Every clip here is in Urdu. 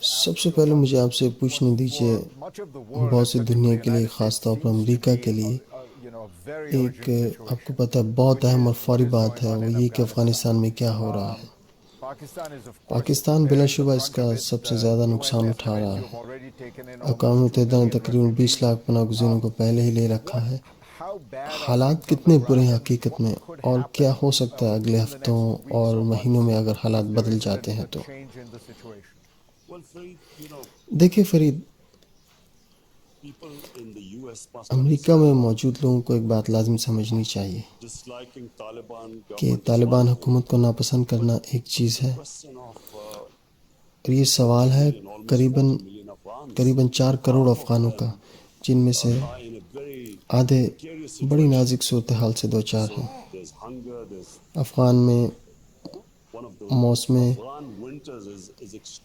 سب سے پہلے مجھے آپ سے پوچھنے دیجیے، بہت سی دنیا کے لیے، خاص طور پر امریکہ کے لیے، ایک آپ کو پتہ ہے بہت اہم اور فوری بات ہے، وہ یہ کہ افغانستان میں کیا ہو رہا ہے۔ پاکستان بلا شبہ اس کا سب سے زیادہ نقصان اٹھا رہا ہے۔ اقوام متحدہ نے تقریباً 20 لاکھ پناہ گزینوں کو پہلے ہی لے رکھا ہے۔ حالات کتنے برے ہیں حقیقت میں، اور کیا ہو سکتا ہے اگلے ہفتوں اور مہینوں میں اگر حالات بدل جاتے ہیں تو؟ دیکھیں فرید، امریکہ میں موجود لوگوں کو ایک بات لازم سمجھنی چاہیے کہ طالبان حکومت کو ناپسند کرنا ایک چیز ہے، اور یہ سوال ہے قریباً 4 کروڑ افغانوں کا، جن میں سے آدھے بڑی نازک صورتحال سے دوچار ہیں۔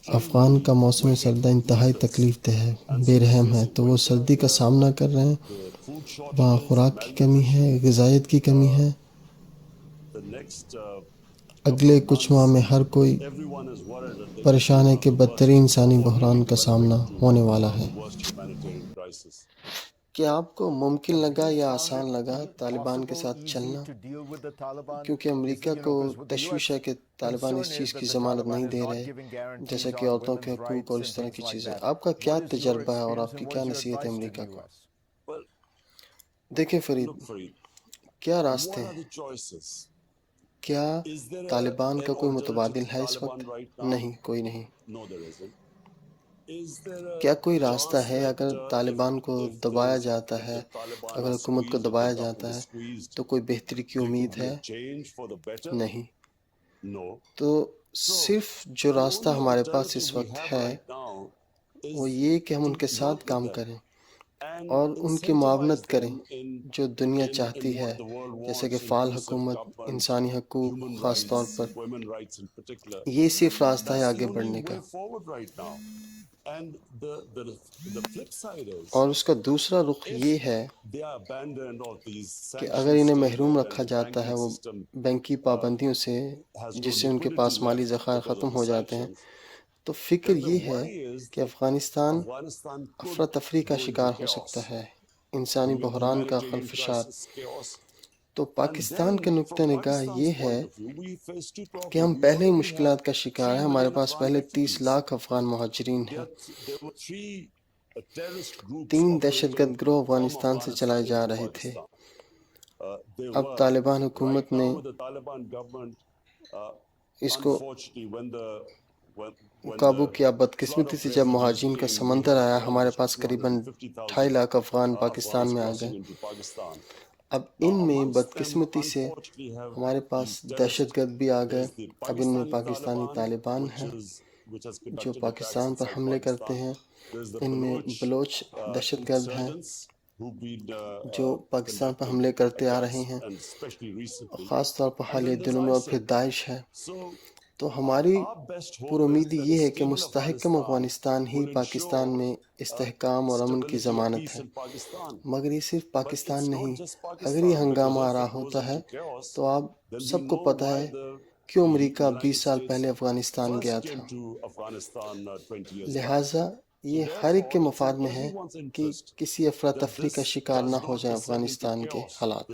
افغان کا موسم سردا انتہائی تکلیف دہ ہے، بے رحم ہے، تو وہ سردی کا سامنا کر رہے ہیں۔ وہاں خوراک کی کمی ہے، غذائیت کی کمی ہے۔ اگلے کچھ ماہ میں ہر کوئی پریشان ہے کہ بدترین انسانی بحران کا سامنا ہونے والا ہے۔ کیا آپ کو ممکن لگا یا آسان لگا طالبان کے ساتھ چلنا؟ کیونکہ امریکہ کو تشویش ہے کہ طالبان اس چیز کی ضمانت نہیں دے رہے، جیسا کہ عورتوں کے حقوق اور اس طرح کی چیزیں۔ آپ کا کیا تجربہ ہے اور آپ کی کیا نصیحت ہے امریکہ کو؟ دیکھیں فرید، کیا راستے ہیں؟ کیا طالبان کا کوئی متبادل ہے اس وقت؟ نہیں، کوئی نہیں۔ کیا کوئی راستہ ہے اگر طالبان کو دبایا جاتا ہے، اگر حکومت کو دبایا جاتا ہے تو کوئی بہتری کی امید ہے؟ نہیں۔ تو صرف جو راستہ ہمارے پاس اس وقت ہے وہ یہ کہ ہم ان کے ساتھ کام کریں اور ان کی معاونت کریں جو دنیا چاہتی ہے، جیسے کہ فعال حکومت، انسانی حقوق خاص طور پر۔ یہ صرف راستہ ہے آگے بڑھنے کا۔ اور اس کا دوسرا رخ یہ ہے کہ اگر انہیں محروم رکھا جاتا ہے وہ بینکی پابندیوں سے، جس سے ان کے پاس مالی ذخائر ختم ہو جاتے ہیں، تو فکر یہ ہے کہ افغانستان افراتفری کا شکار ہو سکتا ہے، انسانی بحران کا خلفشار۔ تو پاکستان کے نقطہ نگاہ یہ ہے کہ ہم پہلے ہی مشکلات کا شکار ہیں، ہمارے پاس پہلے 30 لاکھ افغان مہاجرین ہیں۔ 3 دہشت گرد گروہ افغانستان سے چلائے جا رہے تھے۔ اب طالبان حکومت نے اس کو قابو کیا۔ بدقسمتی سے جب مہاجرین کا سمندر آیا، ہمارے پاس قریباً 2.5 لاکھ افغان پاکستان میں آ گئے۔ اب ان میں بدقسمتی سے ہمارے پاس دہشت گرد بھی آ گئے۔ اب ان میں پاکستانی طالبان ہیں جو پاکستان پر حملے کرتے ہیں، ان میں بلوچ دہشت گرد ہیں جو پاکستان پر حملے کرتے آ رہے ہیں، خاص طور پر حالیہ دنوں میں، اور پھر داعش ہے۔ تو ہماری پر امیدی یہ ہے کہ مستحکم افغانستان ہی پاکستان میں استحکام اور امن کی ضمانت ہے۔ مگر یہ صرف پاکستان نہیں، اگر یہ ہنگامہ آ رہا ہوتا ہے تو آپ سب کو پتہ ہے کیوں امریکہ 20 سال پہلے افغانستان گیا تھا۔ لہٰذا یہ ہر ایک کے مفاد میں ہے کہ کسی افراتفری کا شکار نہ ہو جائیں افغانستان کے حالات۔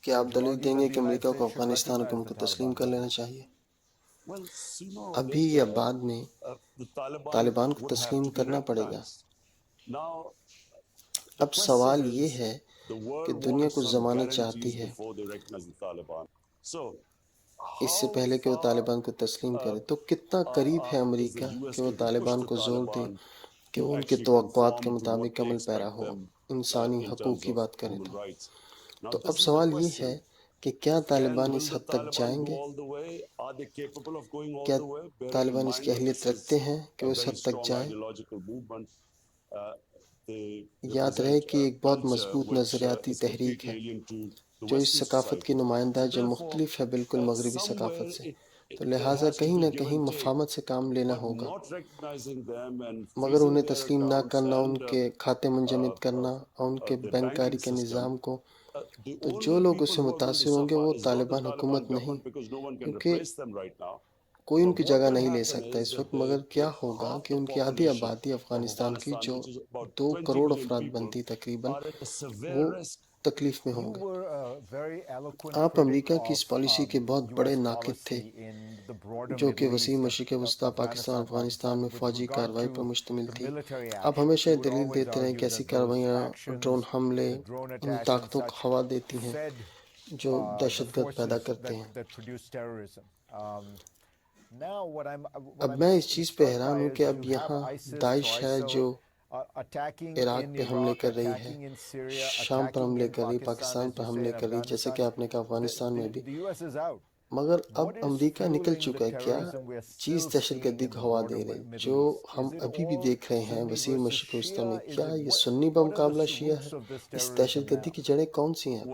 کیا آپ دلیل دیں گے کہ امریکہ کو افغانستان حکومت کو تسلیم کر لینا چاہیے؟ ابھی یا بعد میں طالبان کو تسلیم کرنا پڑے گا۔ اب سوال یہ ہے کہ دنیا کچھ ضمانت چاہتی ہے اس سے پہلے کہ وہ طالبان کو تسلیم کرے۔ تو کتنا قریب ہے امریکہ کہ وہ طالبان کو زور دے کہ وہ ان کے توقعات کے مطابق عمل پیرا ہو، انسانی حقوق کی بات کریں تو اب سوال یہ ہے کہ کیا طالبان اس حد تک جائیں گے؟ کیا طالبان اس کی اہلیت رکھتے ہیں کہ وہ اس حد تک جائیں؟ یاد رہے کہ ایک بہت مضبوط نظریاتی تحریک ہے جو اس ثقافت کی نمائندہ ہے، جو مختلف ہے بالکل مغربی ثقافت سے، تو لہٰذا کہیں نہ کہیں مفاہمت سے کام لینا ہوگا۔ مگر انہیں تسلیم نہ کرنا، ان کے کھاتے منجمد کرنا اور ان کے بینکاری کے نظام کو، تو جو لوگ اس سے متاثر ہوں گے وہ طالبان حکومت نہیں، کیونکہ کوئی ان کی جگہ نہیں لے سکتا اس وقت، مگر کیا ہوگا کہ ان کی آدھی آبادی افغانستان کی جو 2 کروڑ افراد بنتی تقریباً، وہ تکلیف میں ہوں گے۔ آپ امریکہ کی اس پالیسی کے بہت بڑے ناقد تھے جو کہ وسیع مشرق وسطیٰ پاکستان افغانستان میں فوجی کارروائی پر مشتمل تھی۔ آپ ہمیشہ یہ دلیل دیتے رہے کہ ایسی کارروائیاں، ڈرون حملے ان طاقتوں کو ہوا دیتی ہیں جو دہشت گرد پیدا کرتے ہیں۔ اب میں اس چیز پہ حیران ہوں کہ اب یہاں داعش ہے جو عراق پہ حملے کر رہی ہے، شام پر حملے کر رہی، پاکستان پر حملے کر رہی، جیسے کہ آپ نے کہا افغانستان میں بھی، مگر اب امریکہ نکل چکا ہے۔ کیا چیز دہشت گردی کو ہوا دے رہی جو ہم ابھی بھی دیکھ رہے ہیں وسیع مشرق وسطیٰ میں؟ کیا یہ سنی بمقابلہ شیعہ ہے؟ اس دہشت گردی کی جڑیں کون سی ہیں؟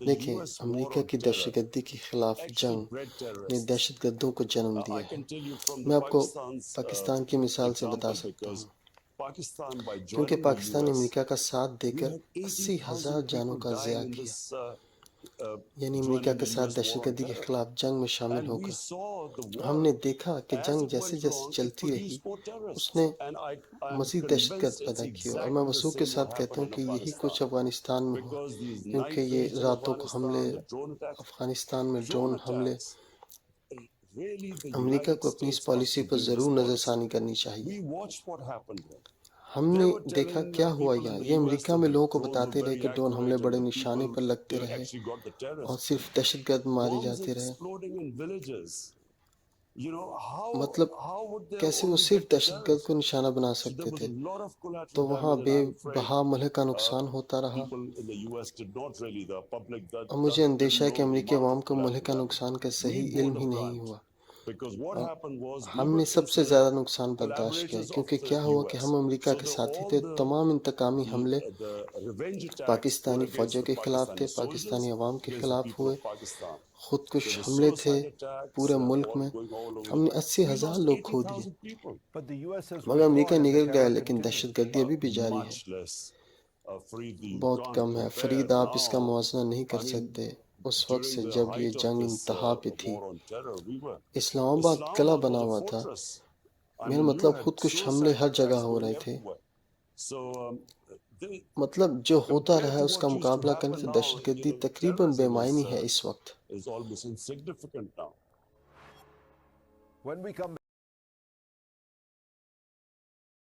دیکھیں، امریکہ کی دہشت گردی کے خلاف جنگ نے دہشت گردوں کو جنم دیا ہے۔ میں آپ کو پاکستان کی مثال سے بتا سکتا ہوں، کیونکہ پاکستان نے امریکہ کا ساتھ دے کر 80,000 جانوں کا ضیاع کیا، یعنی امریکہ کے ساتھ دہشت گردی کے خلاف جنگ میں شامل ہو کر ہم نے دیکھا کہ جنگ جیسے جیسے چلتی رہی اس نے مزید دہشت گرد پیدا کی، اور میں وثوق کے ساتھ کہتا ہوں کہ یہی کچھ افغانستان میں ہوا، کیونکہ یہ راتوں کو حملے، افغانستان میں ڈرون حملے، امریکہ کو اپنی اس پالیسی پر ضرور نظر ثانی کرنی چاہیے۔ ہم نے دیکھا کیا ہوا یہاں، یہ امریکہ میں لوگوں کو بتاتے رہے کہ ڈرون حملے بڑے نشانے پر لگتے رہے اور صرف دہشت گرد مارے جاتے رہے۔ مطلب کیسے وہ صرف دہشت گرد کو نشانہ بنا سکتے تھے؟ تو وہاں بے بہا ملک کا نقصان ہوتا رہا، اور مجھے اندیشہ ہے کہ امریکی عوام کو ملک کا نقصان کا صحیح علم ہی نہیں ہوا۔ ہم نے سب سے زیادہ نقصان برداشت کیا، کیونکہ کیا ہوا کہ ہم امریکہ کے ساتھی تھے۔ تمام انتقامی حملے پاکستانی فوجوں کے خلاف تھے، پاکستانی عوام کے خلاف ہوئے، خودکش حملے تھے پورے ملک میں، ہم نے 80,000 لوگ کھو دیے، مگر امریکہ نکل گیا، لیکن دہشت گردی ابھی بھی جاری ہے، بہت کم ہے۔ فرید، آپ اس کا موازنہ نہیں کر سکتے اس وقت سے جب یہ جنگ انتہا پہ تھی۔ اسلام آباد قلعہ بنا ہوا تھا، میرا مطلب خودکش حملے ہر جگہ ہو رہے تھے، مطلب جو ہوتا رہا ہے اس کا مقابلہ کرنے سے دہشت گردی تقریباً بے معنی ہے اس وقت۔